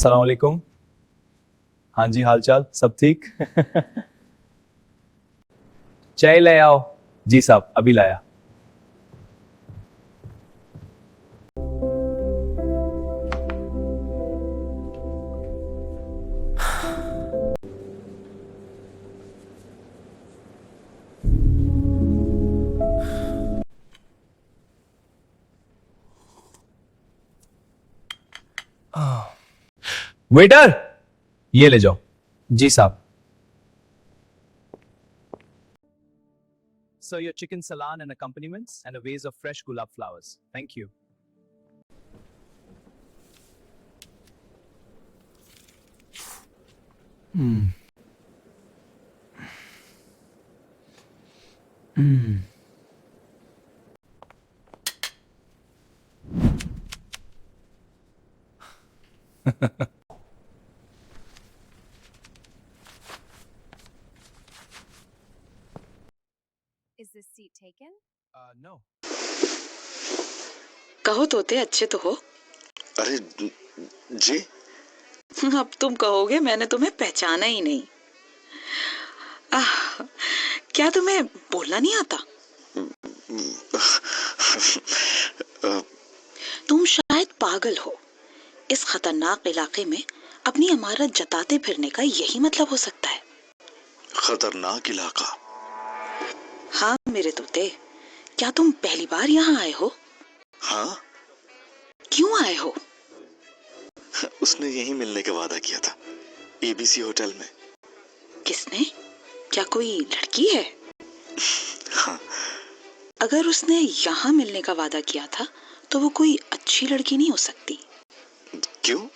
अस्सलाम वालेकुम। हाँ जी, हाल चाल सब ठीक। चाय ले आओ। जी साहब, अभी लाया। वेटर, ये ले जाओ। जी साहब। Sir, your chicken salan and accompaniments and a vase of fresh gulab flowers. Thank you. Is this seat taken? No. कहो तोते अच्छे तो हो। अरे जी। अब तुम कहोगे मैंने तुम्हें पहचाना ही नहीं। आह, क्या तुम्हें बोलना नहीं आता? तुम शायद पागल हो। इस खतरनाक इलाके में अपनी इमारत जताते फिरने का यही मतलब हो सकता है। खतरनाक इलाका? हाँ मेरे तोते, क्या तुम पहली बार यहाँ आए हो? हाँ। क्यों आए हो? उसने यहीं मिलने का वादा किया था, एबीसी होटल में। किसने? क्या कोई लड़की है? हाँ। अगर उसने यहाँ मिलने का वादा किया था तो वो कोई अच्छी लड़की नहीं हो सकती। क्यों?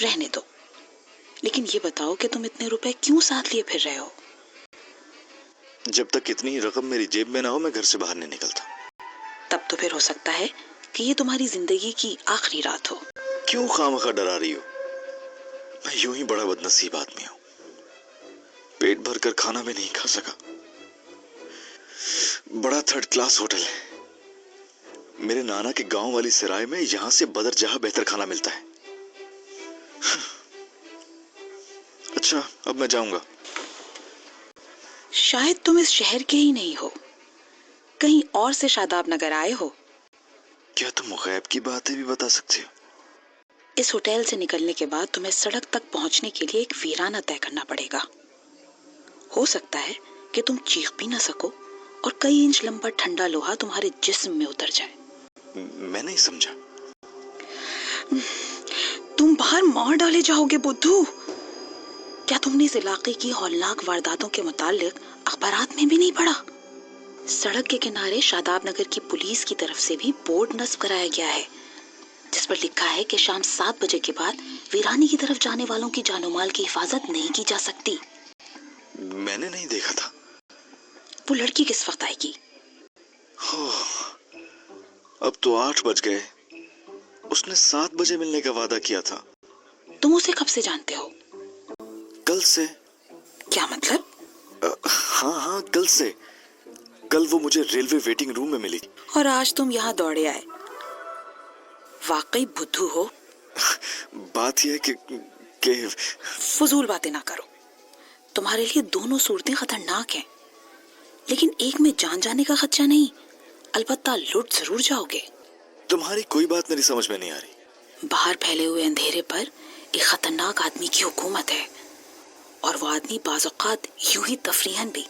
रहने दो। लेकिन ये बताओ कि तुम इतने रुपए क्यों साथ लिए फिर रहे हो? जब तक इतनी रकम मेरी जेब में ना हो मैं घर से बाहर नहीं निकलता। तब तो फिर हो सकता है कि ये तुम्हारी जिंदगी की आखिरी रात हो। क्यों खामखा डरा रही हो? मैं यूं ही बड़ा बदनसीब आदमी हूँ, पेट भरकर खाना भी नहीं खा सका। बड़ा थर्ड क्लास होटल है मेरे नाना के गांव वाली सराय में, यहां से बदरजहा बेहतर खाना मिलता है। अच्छा, अब मैं जाऊंगा। शायद तुम इस शहर के ही नहीं हो, कहीं और से शादाब नगर आए हो। क्या तुम गैब की बातें भी बता सकते हो? इस होटल से निकलने के बाद तुम्हें सड़क तक पहुंचने के लिए एक वीराना तय करना पड़ेगा। हो सकता है कि तुम चीख भी ना सको और कई इंच लंबा ठंडा लोहा तुम्हारे जिस्म में उतर जाए। मैं नहीं समझा। तुम बाहर मार डाले जाओगे बुद्धू। क्या तुमने इस इलाके की हौलनाक वारदातों के मुतालिक अखबारात में भी नहीं पढ़ा? सड़क के किनारे शादाब नगर की पुलिस की तरफ से भी बोर्ड नस्ब कराया गया है, जिस पर लिखा है कि शाम 7 बजे के बाद वीरानी की तरफ जाने वालों की जानो माल की हिफाजत नहीं की जा सकती। मैंने नहीं देखा था। वो लड़की किस वक्त आएगी? अब तो 8 बज गए। उसने 7 बजे मिलने का वादा किया था। तुम उसे कब से जानते हो? कल से। क्या मतलब? हाँ, कल से। कल वो मुझे रेलवे वेटिंग रूम में मिली। और आज तुम यहाँ दौड़े आए। वाकई बुद्धू हो। बात यह है कि फजूल बातें ना करो। तुम्हारे लिए दोनों सूरतें खतरनाक हैं, लेकिन एक में जान जाने का खदशा नहीं, अलबत्ता लुट जरूर जाओगे। तुम्हारी कोई बात मेरी समझ में नहीं आ रही। बाहर फैले हुए अंधेरे पर एक खतरनाक आदमी की हुकूमत है, और वो आदमी बाज़ औक़ात यूं ही तफरीहन भी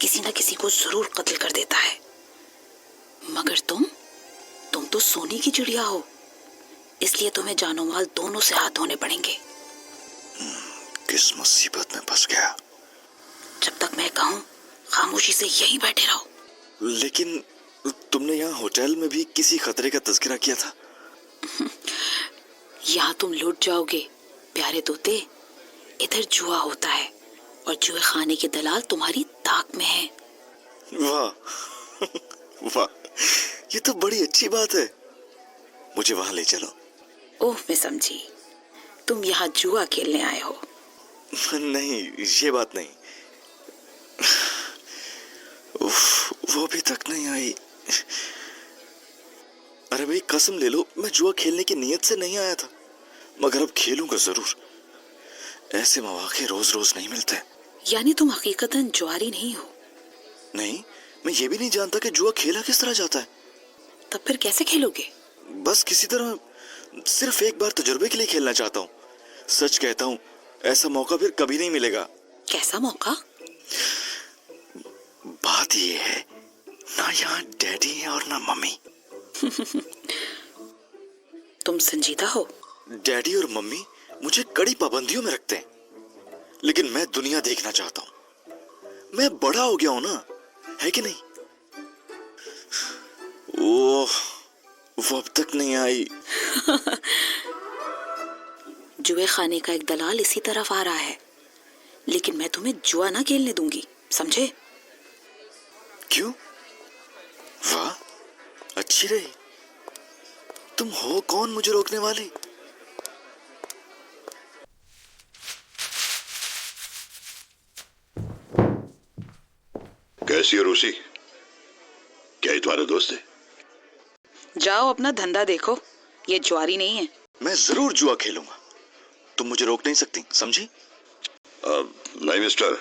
किसी न किसी को जरूर कत्ल कर देता है। मगर तुम तो सोने की चिड़िया हो, इसलिए तुम्हें जानो माल दोनों से हाथ धोने पड़ेंगे। किस मुसीबत में फंस गया। जब तक मैं कहूँ खामोशी से यहीं बैठे रहो। लेकिन तुमने यहाँ होटल में भी किसी खतरे का तज़किरा किया था। यहाँ तुम लुट जाओगे प्यारे तोते। इधर जुआ होता है और जुए खाने के दलाल तुम्हारी ताक में है। वाह वाह, ये तो बड़ी अच्छी बात है। मुझे वहां ले चलो। ओह मैं समझी, तुम यहाँ जुआ खेलने आए हो। नहीं, ये बात नहीं। उफ, वो अभी तक नहीं आई। अरे भाई कसम ले लो, मैं जुआ खेलने की नीयत से नहीं आया था। मगर अब खेलूंगा जरूर। ऐसे मौके रोज रोज नहीं मिलते। यानी तुम हकीकतन जुआरी नहीं हो? नहीं, मैं ये भी नहीं जानता कि जुआ खेला किस तरह जाता है। तब फिर कैसे खेलोगे? बस किसी तरह सिर्फ एक बार तजुर्बे के लिए खेलना चाहता हूँ। सच कहता हूँ, ऐसा मौका फिर कभी नहीं मिलेगा। कैसा मौका? बात ये है, ना यहाँ डैडी है और ना मम्मी। तुम संजीदा हो? डैडी और मम्मी मुझे कड़ी पाबंदियों में रखते हैं, लेकिन मैं दुनिया देखना चाहता हूँ। मैं बड़ा हो गया हूं ना, है कि नहीं? वो अब तक नहीं आई। जुए खाने का एक दलाल इसी तरफ आ रहा है, लेकिन मैं तुम्हें जुआ ना खेलने दूंगी, समझे? क्यों? वाह, अच्छी रही। तुम हो कौन मुझे रोकने वाली? कैसी हो रूसी? क्या ये तुम्हारा दोस्त है? जाओ अपना धंधा देखो, ये जुआरी नहीं है। मैं जरूर जुआ खेलूंगा, तुम मुझे रोक नहीं सकती, समझी? नहीं मिस्टर,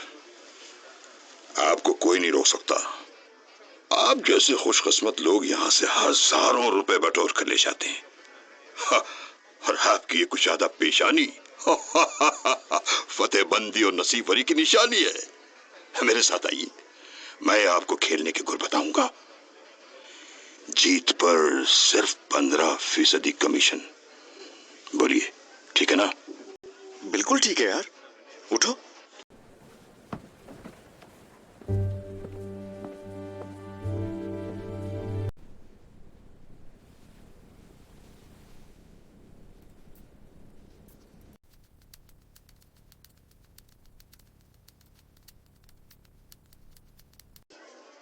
आपको कोई नहीं रोक सकता। आप जैसे खुशकिस्मत लोग यहाँ से हजारों रुपए बटोर कर ले जाते हैं। हाँ, और आपकी ये कुछ ज्यादा पेशानी फतेहबंदी और नसीबवरी की निशानी है। मेरे साथ आइए, मैं आपको खेलने के गुर बताऊंगा। जीत पर सिर्फ 15% कमीशन। बोलिए, ठीक है ना? बिल्कुल ठीक है यार, उठो।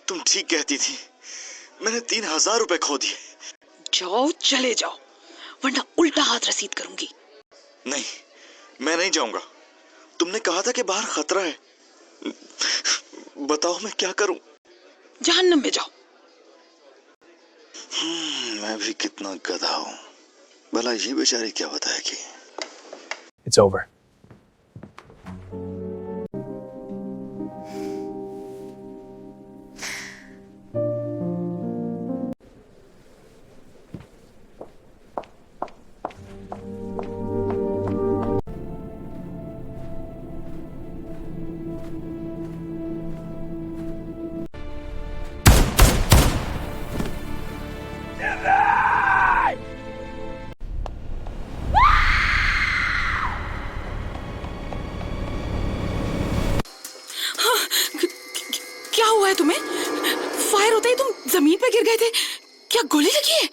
तुम ठीक कहती थी, मैंने 3000 रुपए खो दिए। जाओ, चले जाओ, वरना उल्टा हाथ रसीद करूंगी। नहीं, मैं नहीं जाऊंगा। तुमने कहा था कि बाहर खतरा है। बताओ मैं क्या करूं? जहन्नम में जाओ। मैं भी कितना गधा हूं। भला ये बेचारी क्या बताएगी? It's over. क्या हुआ है तुम्हें? फायर होते ही तुम जमीन पे गिर गए थे। क्या गोली लगी है?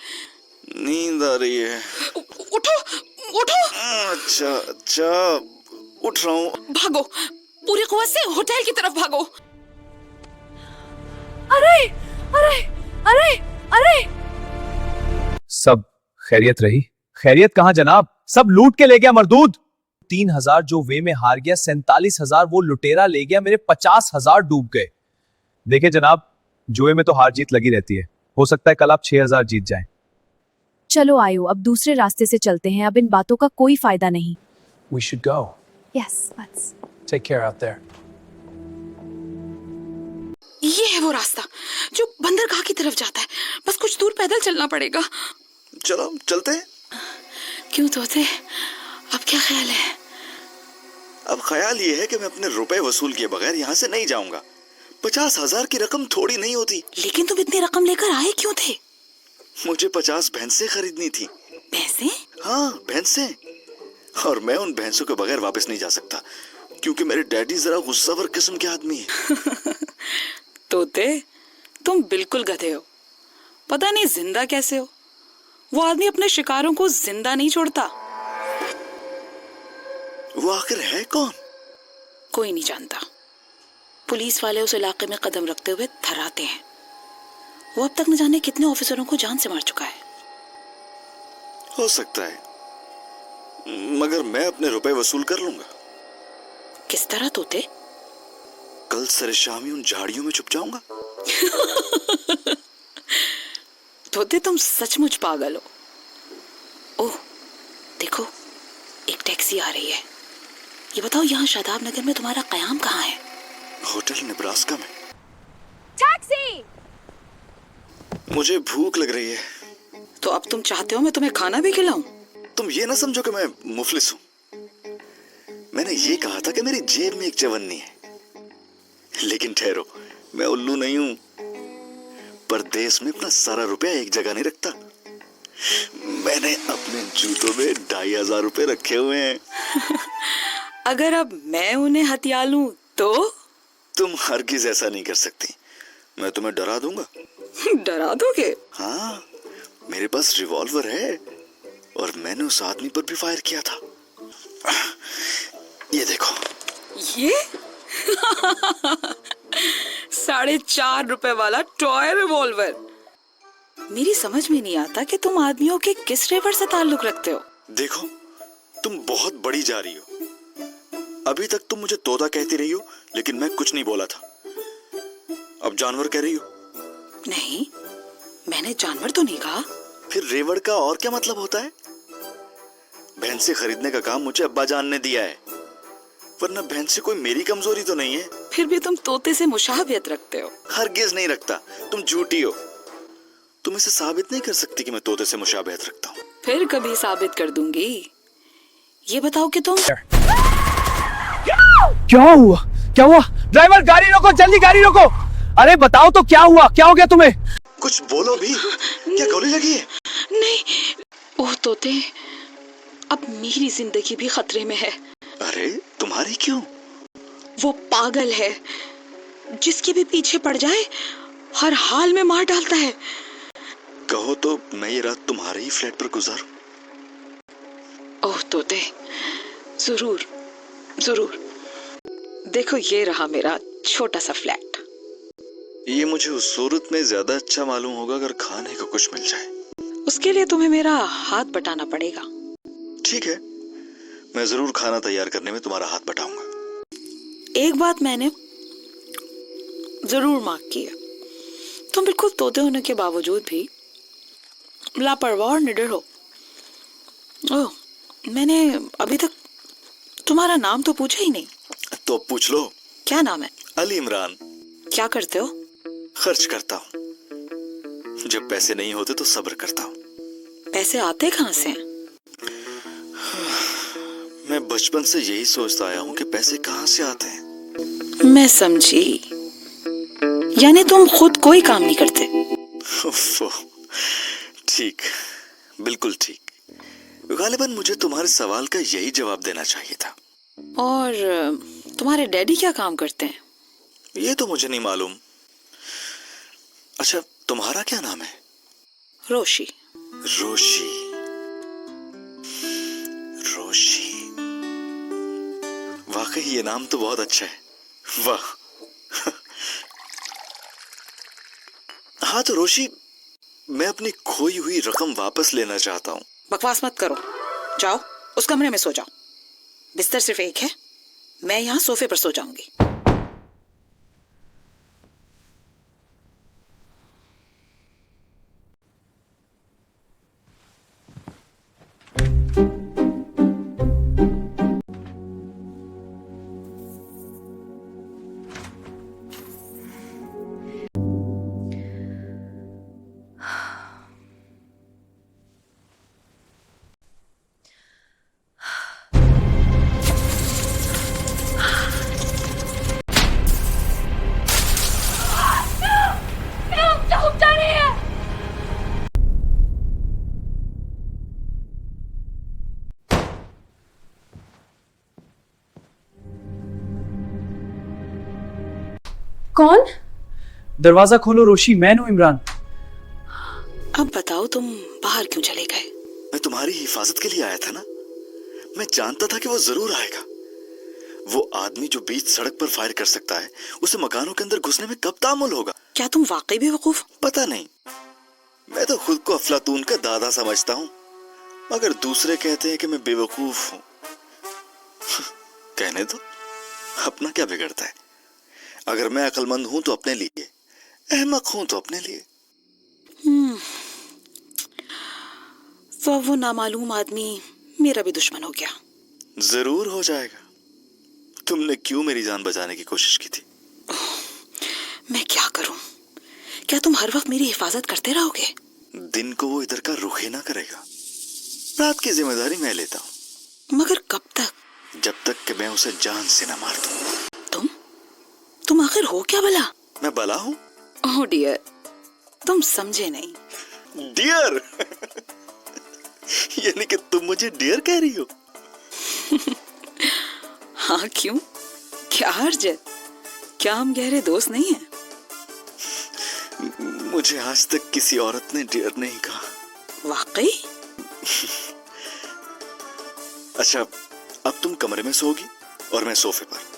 नींद आ रही है। उठो, उठो। अच्छा अच्छा, उठ रहा हूँ। भागो, पूरी कुव्वत से होटल की तरफ भागो। अरे अरे अरे अरे! सब खैरियत रही? खैरियत कहाँ जनाब, सब लूट के ले गया मरदूद। 3000 जो वे में हार गया, 47,000 वो लुटेरा ले गया, मेरे 50,000 डूब गए। देखे जनाब, जुए में तो हार जीत लगी रहती है। हो सकता है कल आप 6000 जीत जाएं। चलो आयो, अब दूसरे रास्ते से चलते हैं। अब इन बातों का कोई फायदा नहीं। We should go. Yes, let's. Take care out there. ये है वो रास्ता जो बंदरगाह की तरफ जाता है। बस कुछ दूर पैदल चलना पड़ेगा। चलो चलते हैं। क्यों तोते, अब क्या ख्याल है? अब ख्याल ये है कि मैं अपने रुपए वसूल किए बगैर यहाँ से नहीं जाऊंगा। 50,000 की रकम थोड़ी नहीं होती। लेकिन तुम इतनी रकम लेकर आए क्यों थे? मुझे 50 भैंसें खरीदनी थी। पैसे? हाँ, भैंसें। और मैं उन भैंसों के बगैर वापस नहीं जा सकता, क्योंकि मेरे डैडी जरा गुस्सावर किस्म के आदमी है। तोते, तुम बिल्कुल गधे हो। पता नहीं जिंदा कैसे हो। वो आदमी अपने शिकारों को जिंदा नहीं छोड़ता। वो आखिर है कौन? कोई नहीं जानता। पुलिस वाले उस इलाके में कदम रखते हुए थर्राते हैं। वो अब तक न जाने कितने ऑफिसरों को जान से मार चुका है। हो सकता है, मगर मैं अपने रुपए वसूल कर लूंगा। किस तरह तोते? कल सरे शाम ही उन झाड़ियों में छुप जाऊंगा। तोते, तुम सचमुच पागल हो। ओह, देखो, हंसी आ रही है। ये बताओ, यहाँ शादाब नगर में तुम्हारा कयाम कहाँ है? होटल नेब्रास्का में। टैक्सी! मुझे भूख लग रही है। तो अब तुम चाहते हो मैं तुम्हें खाना भी खिलाऊं? तुम ये ना समझो कि मैं मुफलिस हूं। मैंने ये कहा था कि मेरी जेब में एक चवन्नी है। लेकिन ठहरो, मैं उल्लू नहीं हूं। परदेश में अपना सारा रुपया एक जगह नहीं रखता। मैंने अपने जूतों में 2500 रुपए रखे हुए हैं। अगर अब मैं उन्हें हथिया लूं तो? तुम हरगिज ऐसा नहीं कर सकती। मैं तुम्हें डरा दूंगा। डरा दोगे? हाँ, मेरे पास रिवॉल्वर है और मैंने उस आदमी पर भी फायर किया था। ये देखो। ये 4.5 रुपए वाला टॉय रिवॉल्वर। मेरी समझ में नहीं आता कि तुम आदमियों के किस रेवर से ताल्लुक रखते हो। देखो, तुम बहुत बड़ी जा रही हो। अभी तक तुम मुझे तोता कहती रही हो, लेकिन मैं कुछ नहीं बोला था। अब जानवर कह रही हो। नहीं, मैंने जानवर तो नहीं कहा। फिर रेवड़ का और क्या मतलब होता है? भैंसे खरीदने का काम मुझे अब्बा जान ने दिया है, वरना भैंसे कोई मेरी कमजोरी तो नहीं है। फिर भी तुम तोते से मुशाहबियत रखते हो। हरगिज नहीं रखता, तुम झूठी हो। तुम इसे साबित नहीं कर सकती कि मैं तोते से मुशाबहत रखता हूँ। फिर कभी साबित कर दूंगी। ये बताओ कि तुम क्या हुआ? क्या हुआ? ड्राइवर, गाड़ी रोको, जल्दी गाड़ी रोको। अरे बताओ तो क्या हुआ? क्या हो गया तुम्हें? कुछ बोलो भी। क्या गोली लगी है? नहीं। ओह तोते, अब मेरी जिंदगी भी खतरे में है। अरे तुम्हारी क्यों? वो पागल है, जिसके भी पीछे पड़ जाए हर हाल में मार डालता है। कहो तो मैं ये रात तुम्हारे ही फ्लैट पर गुजारूं। ओह तोते, जरूर जरूर। देखो, ये रहा मेरा छोटा सा फ्लैट। ये मुझे उस सूरत में ज्यादा अच्छा मालूम होगा अगर खाने को कुछ मिल जाए। उसके लिए तुम्हें मेरा हाथ बटाना पड़ेगा। ठीक है, मैं जरूर खाना तैयार करने में तुम्हारा हाथ बटाऊंगा। एक बात मैंने जरूर मार्क की है, तुम बिल्कुल तोते होने के बावजूद भी लापरवाह और निडर हो। ओह, मैंने अभी तक तुम्हारा नाम तो पूछा ही नहीं। तो अब पूछ लो। क्या नाम है? अली इमरान। क्या करते हो? खर्च करता हूँ। जब पैसे नहीं होते तो सब्र करता हूँ। पैसे आते कहाँ से हैं? मैं बचपन से यही सोचता आया हूँ कि पैसे कहाँ से आते हैं। मैं समझी, यानी तुम खुद कोई काम नहीं करते। उफ़्फ़, ठीक, बिल्कुल ठीक। गालिबन मुझे तुम्हारे सवाल का यही जवाब देना चाहिए था। और तुम्हारे डैडी क्या काम करते हैं? ये तो मुझे नहीं मालूम। अच्छा, तुम्हारा क्या नाम है? रोशी। रोशी। रोशी, वाकई ये नाम तो बहुत अच्छा है। वाह। हाँ तो रोशी, मैं अपनी खोई हुई रकम वापस लेना चाहता हूँ। बकवास मत करो, जाओ उस कमरे में सो जाओ। बिस्तर सिर्फ एक है, मैं यहाँ सोफे पर सो जाऊंगी। कौन? दरवाजा खोलो रोशी, मैं हूं इमरान। अब बताओ, तुम बाहर क्यों चले गए? मैं तुम्हारी हिफाजत के लिए आया था ना। मैं जानता था कि वो जरूर आएगा। वो आदमी जो बीच सड़क पर फायर कर सकता है, उसे मकानों के अंदर घुसने में कब तामुल होगा? क्या तुम वाकई बेवकूफ? पता नहीं, मैं तो खुद को अफलातून का दादा समझता हूँ, मगर दूसरे कहते हैं कि मैं बेवकूफ हूँ। कहने दो, अपना क्या बिगड़ता है। अगर मैं अक्लमंद हूं तो अपने लिए, अहमक हूं तो अपने लिए। तो अब वो नामालूम आदमी मेरा भी दुश्मन हो गया। जरूर हो जाएगा। तुमने क्यों मेरी जान बचाने की कोशिश की थी? मैं क्या करूं? क्या तुम हर वक्त मेरी हिफाजत करते रहोगे? दिन को वो इधर का रुख ही ना करेगा। रात की जिम्मेदारी मैं लेता हूँ। मगर कब तक? जब तक कि मैं उसे जान से न मार दूं। तुम आखिर हो क्या भला? मैं भला हूँ? ओह डियर, तुम समझे नहीं। डियर? यानी कि तुम मुझे डियर कह रही हो? हाँ, क्यों? क्या हर्ज है? क्या हम गहरे दोस्त नहीं हैं? मुझे आज तक किसी औरत ने डियर नहीं कहा। वाकई? अच्छा, अब तुम कमरे में सोओगी और मैं सोफे पर।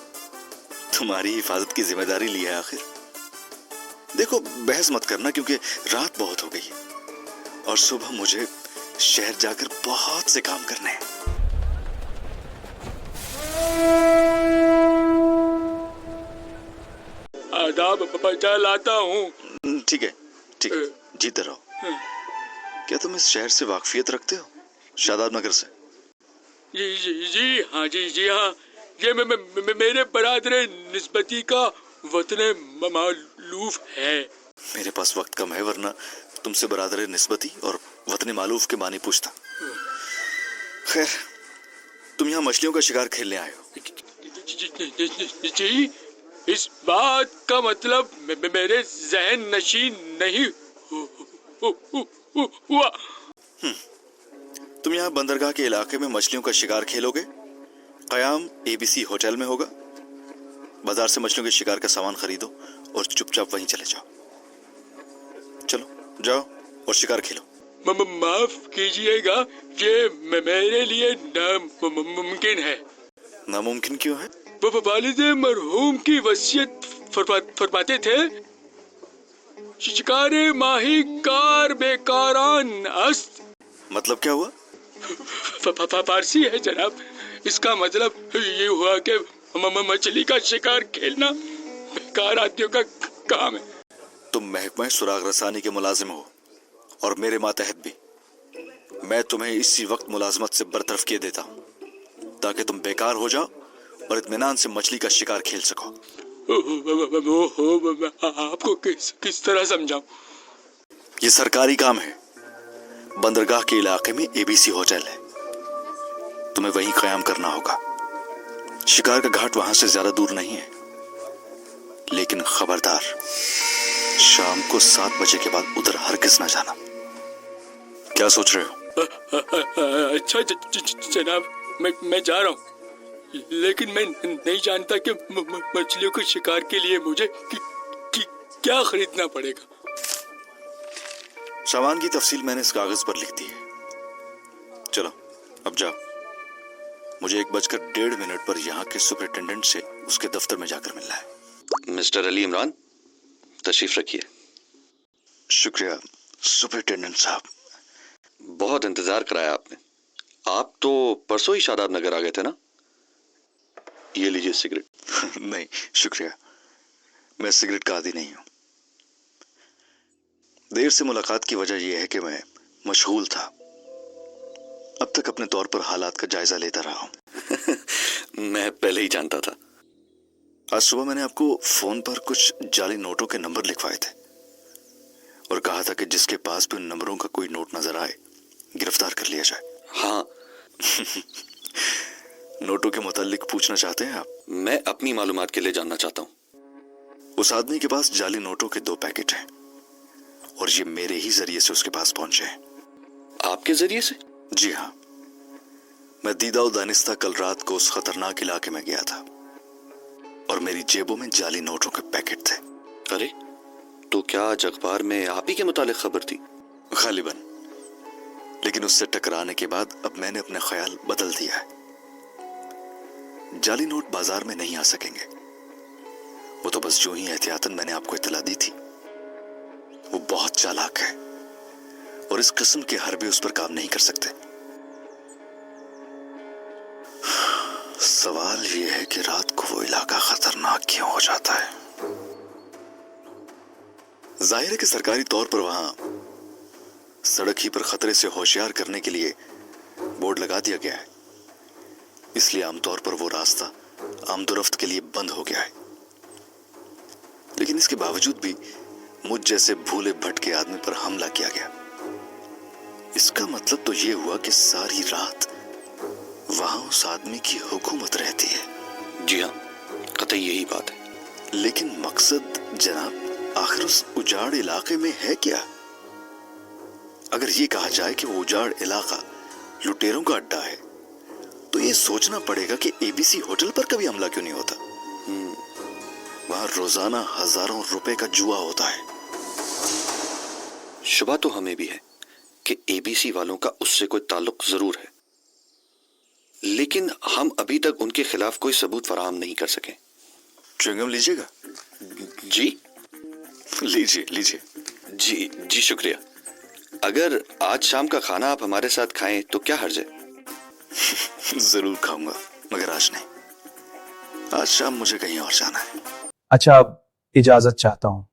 तुम्हारी हिफाजत की जिम्मेदारी ली है आखिर। देखो, बहस मत करना क्योंकि रात बहुत हो गई है और सुबह मुझे शहर जाकर बहुत से काम करने हैं। आदाब बचा लाता हूँ। ठीक है, ठीक है, जीते रहो। क्या तुम इस शहर से वाकफियत रखते हो? शादाब नगर से? जी हाँ, जी हाँ। ये मेरे बरादर निस्बती का वतन मालूफ है। मेरे पास वक्त कम है, वरना तुमसे बरादर निस्बती और वतन मालूफ के मानी पूछता। खैर, तुम यहाँ मछलियों का शिकार खेलने आए हो। जी, इस बात का मतलब मेरे जहन नशीन नहीं हुआ। तुम यहाँ बंदरगाह के इलाके में मछलियों का शिकार खेलोगे। कयाम एबीसी होटल में होगा। बाजार से मछलियों के शिकार का सामान खरीदो और चुपचाप वहीं चले जाओ। चलो जाओ और शिकार खेलो। माफ कीजिएगा, ये मेरे लिए नामुमकिन है। नामुमकिन क्यों है? वो वालिद मरहूम की वसीयत फरमाते थे, शिकारे माही कार बेकारान अस्त। मतलब क्या हुआ? फारसी है जनाब। इसका मतलब ये हुआ कि मछली का शिकार खेलना बेकार आदमियों का काम है। तुम महकमा सुराग रसानी के मुलाजिम हो और मेरे मातहत भी। मैं तुम्हें इसी वक्त मुलाजमत से बरतरफ किए देता हूँ ताकि तुम बेकार हो जाओ और इत्मीनान से मछली का शिकार खेल सको। आपको किस तरह समझाऊं? ये सरकारी काम है। बंदरगाह के इलाके में एबीसी होटल है। तुम्हें वहीं कयाम करना होगा। शिकार का घाट वहां से ज्यादा दूर नहीं है, लेकिन खबरदार, शाम को 7 बजे के बाद उधर हरगिज ना जाना। क्या सोच रहे हो? अच्छा जनाब, मैं जा रहा हूँ, लेकिन मैं नहीं जानता कि मछलियों के शिकार के लिए मुझे क्या खरीदना पड़ेगा। सामान की तफसील मैंने इस कागज पर लिख दी है। चलो अब जाओ। मुझे 1:01 पर यहाँ के सुपरिटेंडेंट से उसके दफ्तर में जाकर मिलना है। मिस्टर अली इमरान, तशरीफ रखिए। शुक्रिया सुपरिटेंडेंट साहब। बहुत इंतजार कराया आपने। आप तो परसों ही शादाब नगर आ गए थे ना? ये लीजिए सिगरेट। नहीं शुक्रिया, मैं सिगरेट का आदी नहीं हूं। देर से मुलाकात की वजह यह है कि मैं मशगूल था। अब तक अपने तौर पर हालात का जायजा लेता रहा हूं। मैं पहले ही जानता था। आज सुबह मैंने आपको फोन पर कुछ जाली नोटों के नंबर लिखवाए थे और कहा था कि जिसके पास भी उन नंबरों का कोई नोट नजर आए गिरफ्तार कर लिया जाए। हाँ। नोटों के मुतालिक पूछना चाहते हैं आप? मैं अपनी मालूमात के लिए जानना चाहता हूँ। उस आदमी के पास जाली नोटों के 2 पैकेट हैं और ये मेरे ही जरिए से उसके पास पहुंचे हैं। आपके जरिए से? जी हाँ, मैं दीदा और दानिस्ता कल रात को उस खतरनाक इलाके में गया था और मेरी जेबों में जाली नोटों के पैकेट थे। अरे, तो क्या आज अखबार में आप ही के मुतालिक खबर थी? गालिबन, लेकिन उससे टकराने के बाद अब मैंने अपने ख्याल बदल दिया है। जाली नोट बाजार में नहीं आ सकेंगे। वो तो बस जो ही एहतियातन मैंने आपको इत्तला दी थी। वो बहुत चालाक है और इस किस्म के हरबे उस पर काम नहीं कर सकते। सवाल यह है कि रात को वो इलाका खतरनाक क्यों हो जाता है? जाहिर है कि सरकारी तौर पर वहां सड़क ही पर खतरे से होशियार करने के लिए बोर्ड लगा दिया गया है, इसलिए आमतौर पर वो रास्ता आमदोरफ्त के लिए बंद हो गया है। लेकिन इसके बावजूद भी मुझ जैसे भूले भटके आदमी पर हमला किया गया। इसका मतलब तो ये हुआ कि सारी रात वहां उस आदमी की हुकूमत रहती है। जी हाँ, कतई यही बात है। लेकिन मकसद जनाब आखिर उस उजाड़ इलाके में है क्या? अगर ये कहा जाए कि वो उजाड़ इलाका लुटेरों का अड्डा है, तो ये सोचना पड़ेगा कि एबीसी होटल पर कभी हमला क्यों नहीं होता। वहां रोजाना हजारों रुपए का जुआ होता है। शुबा तो हमें भी है कि एबीसी वालों का उससे कोई ताल्लुक जरूर है, लेकिन हम अभी तक उनके खिलाफ कोई सबूत फराहम नहीं कर सके। च्युइंगम लीजिएगा? जी लीजिए लीजिए। जी जी शुक्रिया। अगर आज शाम का खाना आप हमारे साथ खाएं तो क्या हर्ज है? जरूर खाऊंगा, मगर आज नहीं। आज शाम मुझे कहीं और जाना है। अच्छा, अब इजाजत चाहता हूँ।